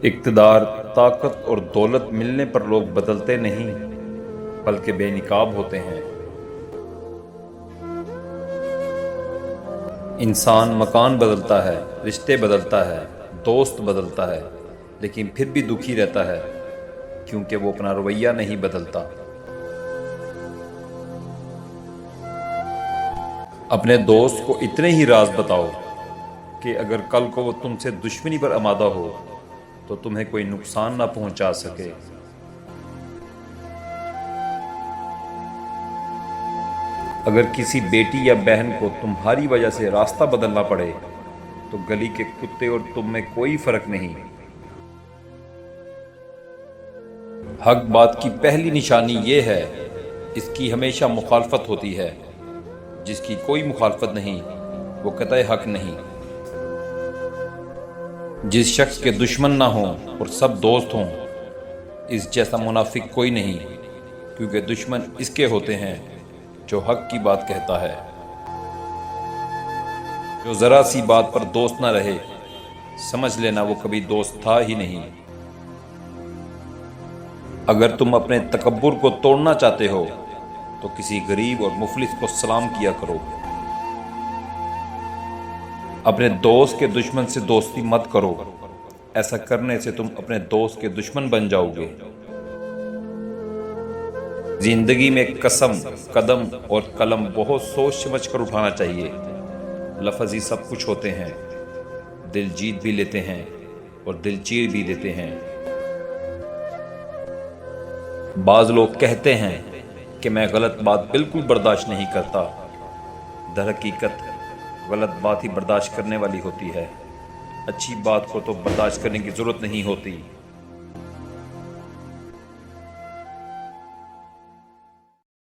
اقتدار، طاقت اور دولت ملنے پر لوگ بدلتے نہیں بلکہ بے نقاب ہوتے ہیں۔ انسان مکان بدلتا ہے، رشتے بدلتا ہے، دوست بدلتا ہے، لیکن پھر بھی دکھی رہتا ہے کیونکہ وہ اپنا رویہ نہیں بدلتا۔ اپنے دوست کو اتنے ہی راز بتاؤ کہ اگر کل کو وہ تم سے دشمنی پر آمادہ ہو تو تمہیں کوئی نقصان نہ پہنچا سکے۔ اگر کسی بیٹی یا بہن کو تمہاری وجہ سے راستہ بدلنا پڑے تو گلی کے کتے اور تم میں کوئی فرق نہیں۔ حق بات کی پہلی نشانی یہ ہے، اس کی ہمیشہ مخالفت ہوتی ہے۔ جس کی کوئی مخالفت نہیں وہ قطع حق نہیں۔ جس شخص کے دشمن نہ ہوں اور سب دوست ہوں، اس جیسا منافق کوئی نہیں، کیونکہ دشمن اس کے ہوتے ہیں جو حق کی بات کہتا ہے۔ جو ذرا سی بات پر دوست نہ رہے، سمجھ لینا وہ کبھی دوست تھا ہی نہیں۔ اگر تم اپنے تکبر کو توڑنا چاہتے ہو تو کسی غریب اور مفلس کو سلام کیا کرو۔ اپنے دوست کے دشمن سے دوستی مت کرو، ایسا کرنے سے تم اپنے دوست کے دشمن بن جاؤ گے۔ زندگی میں قسم، قدم اور قلم بہت سوچ سمجھ کر اٹھانا چاہیے۔ لفظ ہی سب کچھ ہوتے ہیں، دل جیت بھی لیتے ہیں اور دل چیر بھی دیتے ہیں۔ بعض لوگ کہتے ہیں کہ میں غلط بات بالکل برداشت نہیں کرتا، در حقیقت غلط بات ہی برداشت کرنے والی ہوتی ہے، اچھی بات کو تو برداشت کرنے کی ضرورت نہیں ہوتی۔